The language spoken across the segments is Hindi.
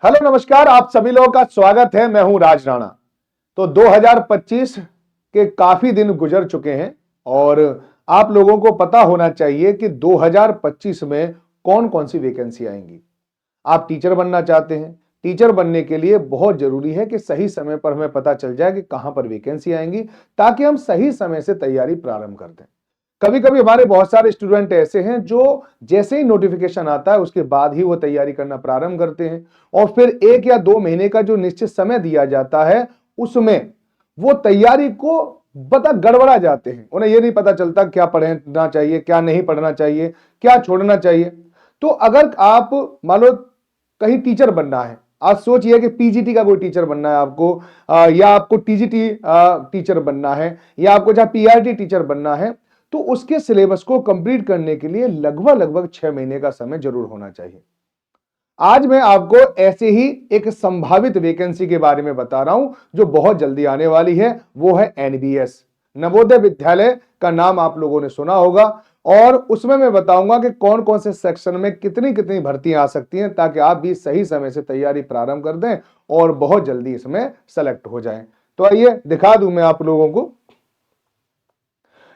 हेलो नमस्कार, आप सभी लोगों का स्वागत है। मैं हूं राज राणा। तो 2025 के काफी दिन गुजर चुके हैं और आप लोगों को पता होना चाहिए कि 2025 में कौन कौन सी वैकेंसी आएंगी। आप टीचर बनना चाहते हैं। टीचर बनने के लिए बहुत जरूरी है कि सही समय पर हमें पता चल जाए कि कहां पर वैकेंसी आएंगी, ताकि हम सही समय से तैयारी प्रारंभ कर दें। कभी कभी हमारे बहुत सारे स्टूडेंट ऐसे हैं जो जैसे ही नोटिफिकेशन आता है उसके बाद ही वो तैयारी करना प्रारंभ करते हैं और फिर 1 या 2 महीने का जो निश्चित समय दिया जाता है उसमें वो तैयारी को बता गड़बड़ा जाते हैं। उन्हें ये नहीं पता चलता क्या पढ़ना चाहिए, क्या नहीं पढ़ना चाहिए, क्या छोड़ना चाहिए। तो अगर आप मान लो कहीं टीचर बनना है, आज सोचिए कि पीजीटी का कोई टीचर बनना है आपको, या आपको टीजीटी टीचर बनना है, या आपको जहां पीआरटी टीचर बनना है, तो उसके सिलेबस को कंप्लीट करने के लिए लगभग 6 महीने का समय जरूर होना चाहिए। आज मैं आपको ऐसे ही एक संभावित वैकेंसी के बारे में बता रहा हूं जो बहुत जल्दी आने वाली है। वो है एनबीएस, नवोदय विद्यालय का नाम आप लोगों ने सुना होगा। और उसमें मैं बताऊंगा कि कौन कौन से सेक्शन में कितनी कितनी भर्तियां आ सकती हैं, ताकि आप भी सही समय से तैयारी प्रारंभ कर दें और बहुत जल्दी इसमें सेलेक्ट हो जाएं। तो आइए दिखा दूं मैं आप लोगों को।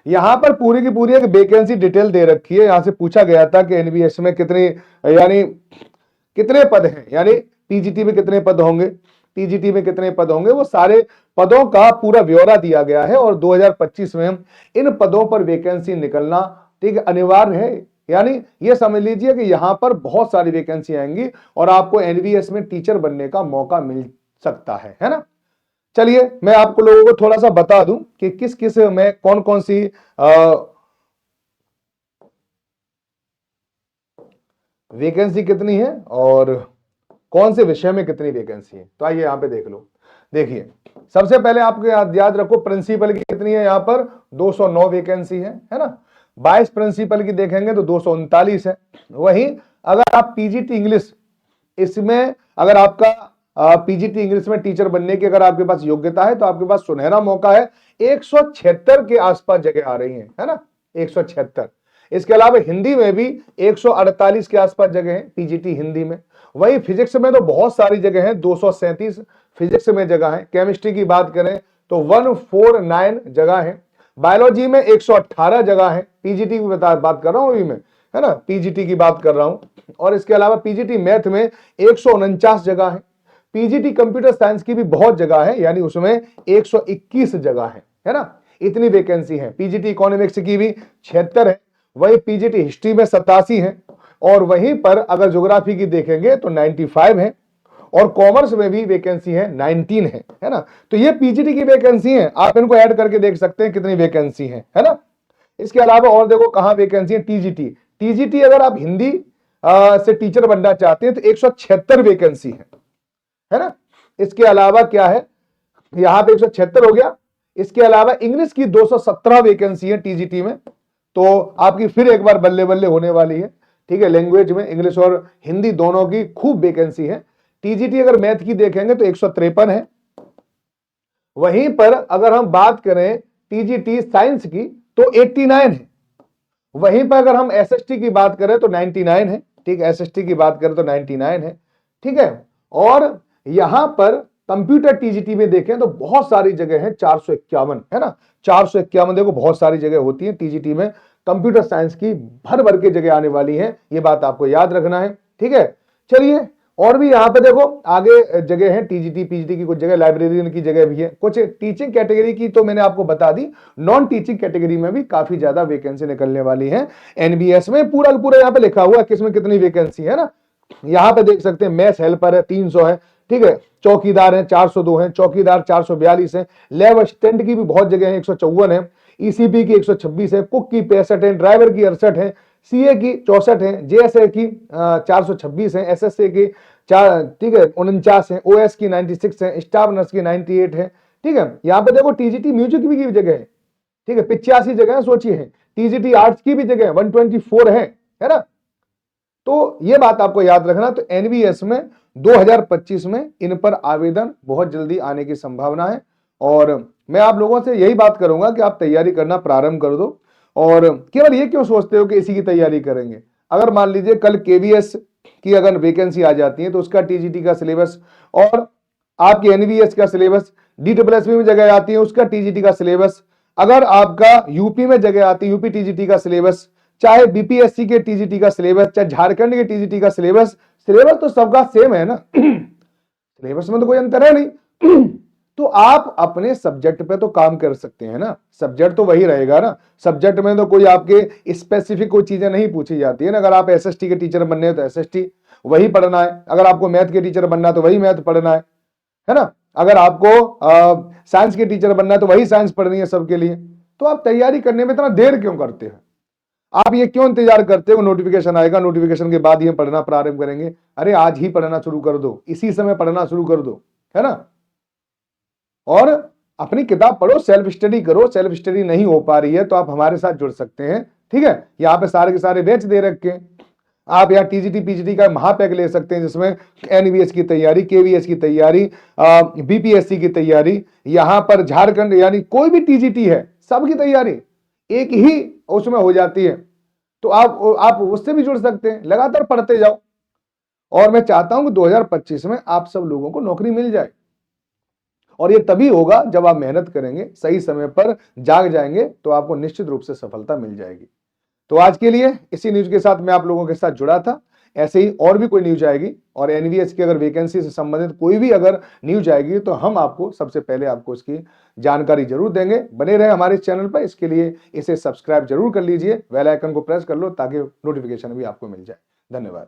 यहां पर पूरी की पूरी एक वैकेंसी डिटेल दे रखी है। यहां से पूछा गया था कि एनबीएस में कितनी यानी कितने पद हैं, यानी पीजीटी में कितने पद होंगे, टीजीटी में कितने पद होंगे, वो सारे पदों का पूरा ब्यौरा दिया गया है। और 2025 में इन पदों पर वैकेंसी निकलना ठीक अनिवार्य है। यानी ये समझ लीजिए कि यहां पर बहुत सारी वैकेंसी आएंगी और आपको एनबीएस में टीचर बनने का मौका मिल सकता है ना। चलिए मैं आपको लोगों को थोड़ा सा बता दूं कि किस किस में कौन कौन सी वैकेंसी कितनी है और कौन से विषय में कितनी वैकेंसी है। तो आइए यहां पे देख लो। देखिए सबसे पहले आपको याद रखो, प्रिंसिपल की कितनी है, यहां पर 209 वैकेंसी है ना। 22 प्रिंसिपल की देखेंगे तो 239 है। वहीं अगर आप पीजीटी इंग्लिश, इसमें अगर आपका पीजीटी इंग्लिश में टीचर बनने की अगर आपके पास योग्यता है तो आपके पास सुनहरा मौका है। 176 के आसपास जगह आ रही है ना, 176। इसके अलावा हिंदी में भी 148 के आसपास जगह है पीजीटी हिंदी में। वही फिजिक्स में तो बहुत सारी जगह है, 237 फिजिक्स में जगह है। केमिस्ट्री की बात करें तो 149 जगह है। बायोलॉजी में 118 जगह है। पीजीटी की बात कर रहा हूं अभी मैं, है ना, पीजीटी की बात कर रहा हूं। और इसके अलावा पीजीटी मैथ में 149 जगह है। पीजीटी कंप्यूटर साइंस की भी बहुत जगह है, यानी उसमें 121 जगह है ना। इतनी वैकेंसी है। पीजीटी इकोनॉमिक्स की भी 76 है। वही पीजीटी हिस्ट्री में 87 है। और वहीं पर अगर ज्योग्राफी की देखेंगे तो 95 है। और कॉमर्स में भी वैकेंसी है 19 है ना। तो ये पीजीटी की वैकेंसी है, आप इनको ऐड करके देख सकते हैं कितनी वैकेंसी है ना। इसके अलावा और देखो कहां वैकेंसी है। टीजीटी, टीजीटी अगर आप हिंदी से टीचर बनना चाहते हैं तो 176 वैकेंसी है ना। इसके अलावा क्या है, यहां पे 176 हो गया। इसके अलावा इंग्लिश की 217 वैकेंसी है टीजीटी में। तो आपकी फिर एक बार बल्ले बल्ले होने वाली है। ठीक है, लैंग्वेज में इंग्लिश और हिंदी दोनों की खूब वैकेंसी है। टीजीटी अगर मैथ की देखेंगे तो 153 है। वहीं पर अगर हम बात करें टीजीटी साइंस की तो 89 है। वहीं पर अगर हम एसएसटी की बात करें तो 99 है। ठीक है, एसएसटी की बात करें तो 99 है। ठीक है, और यहां पर कंप्यूटर टीजीटी में देखें तो बहुत सारी जगह है, 451 है ना। 451 देखो बहुत सारी जगह होती है टीजीटी में। कंप्यूटर साइंस की भर भर के जगह आने वाली है, ये बात आपको याद रखना है। ठीक है, चलिए और भी यहां पे देखो आगे जगह है टीजीटी पीजीटी की, कुछ जगह लाइब्रेरियन की जगह भी है। कुछ टीचिंग कैटेगरी की तो मैंने आपको बता दी, नॉन टीचिंग कैटेगरी में भी काफी ज्यादा वैकेंसी निकलने वाली है। एनबीएस में पूरा पूरा यहां पे लिखा हुआ है किसमें कितनी वैकेंसी है ना। यहां पे देख सकते हैं मैथ्स हेल्पर है 300 है। ठीक है, चौकीदार है 402 है, चौकीदार 442 है। लैब असिस्टेंट की भी बहुत जगह है, 154 है। ईसीपी की 126 है, कुक की 65 है, ड्राइवर की 68 है, सीए की 64 है, जेएसए की 426 है, एसएसए की 4 ठीक है 49 है, ओएस की 96 है, स्टाफ नर्स की 98 है। ठीक है, यहां पे देखो टीजीटी म्यूजिक की जगह है। ठीक है, 85 जगह सोचिए है। टीजीटी आर्ट्स की भी जगह 124 है ना। तो ये बात आपको याद रखना। तो एनबीएस में 2025 में इन पर आवेदन बहुत जल्दी आने की संभावना है। और मैं आप लोगों से यही बात करूंगा कि आप तैयारी करना प्रारंभ कर दो। और केवल ये क्यों सोचते हो कि इसी की तैयारी करेंगे, अगर मान लीजिए कल केवीएस की अगर वैकेंसी आ जाती है तो उसका टीजीटी का सिलेबस और आपके एनवीएस का सिलेबस, डीडब्ल्यूएसपी में जगह आती है उसका टीजीटी का सिलेबस, अगर आपका यूपी में जगह आती है यूपी टीजीटी का सिलेबस, चाहे बीपीएससी के टीजीटी का सिलेबस, चाहे झारखंड के टीजीटी का सिलेबस, सिलेबस तो सबका सेम है ना सिलेबस में तो कोई अंतर है नहीं तो आप अपने सब्जेक्ट पे तो काम कर सकते हैं ना, सब्जेक्ट तो वही रहेगा ना, सब्जेक्ट में तो कोई आपके स्पेसिफिक कोई चीजें नहीं पूछी जाती है ना। अगर आप एसएसटी के टीचर बनने हैं तो एसएसटी वही पढ़ना है, अगर आपको मैथ के टीचर बनना है तो वही मैथ पढ़ना है ना, अगर आपको साइंस के टीचर बनना है तो वही साइंस पढ़नी है सबके लिए। तो आप तैयारी करने में इतना देर क्यों करते हैं, आप ये क्यों इंतजार करते हो नोटिफिकेशन आएगा, नोटिफिकेशन के बाद ये पढ़ना प्रारंभ करेंगे। अरे आज ही पढ़ना शुरू कर दो, इसी समय पढ़ना शुरू कर दो, है ना। और अपनी किताब पढ़ो, सेल्फ स्टडी करो, सेल्फ स्टडी नहीं हो पा रही है तो आप हमारे साथ जुड़ सकते हैं, ठीक है। यहाँ पे सारे के सारे बैच दे रखे हैं, आप यहाँ टीजीटी पीजीटी का महापैक ले सकते हैं जिसमें एनवीएस की तैयारी, केवीएस की तैयारी, बीपीएससी की तैयारी, यहाँ पर झारखंड यानी कोई भी टीजीटी है सबकी तैयारी एक ही उसमें हो जाती है। तो आप उससे भी जुड़ सकते हैं, लगातार पढ़ते जाओ। और मैं चाहता हूं कि 2025 में आप सब लोगों को नौकरी मिल जाए और ये तभी होगा जब आप मेहनत करेंगे, सही समय पर जाग जाएंगे तो आपको निश्चित रूप से सफलता मिल जाएगी। तो आज के लिए इसी न्यूज के साथ मैं आप लोगों के साथ जुड़ा था। ऐसे ही और भी कोई न्यूज आएगी और एनवीएस की अगर वैकेंसी से संबंधित कोई भी अगर न्यूज आएगी तो हम आपको सबसे पहले आपको इसकी जानकारी जरूर देंगे। बने रहे हमारे चैनल पर, इसके लिए इसे सब्सक्राइब जरूर कर लीजिए, बेल आइकन को प्रेस कर लो ताकि नोटिफिकेशन भी आपको मिल जाए। धन्यवाद।